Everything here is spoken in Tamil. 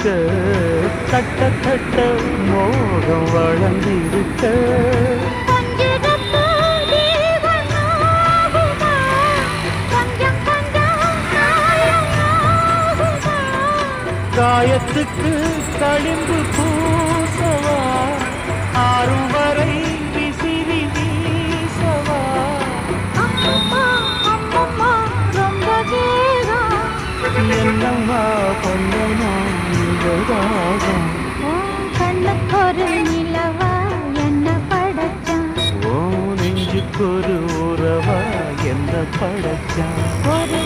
இருக்க தட்ட தட்ட மோகம் வளர்ந்திருக்க காயத்துக்கு களிம்பு பூசவா ஆறும் வரை விசிறி வீசவா என்னம்மா பொன்னமா இவராகும் கண்ணுக்கொரு நிலவா என்ன படைச்சான் ஓ நெஞ்சுக்கொரு உறவா என்ன படைச்சான் ஒரு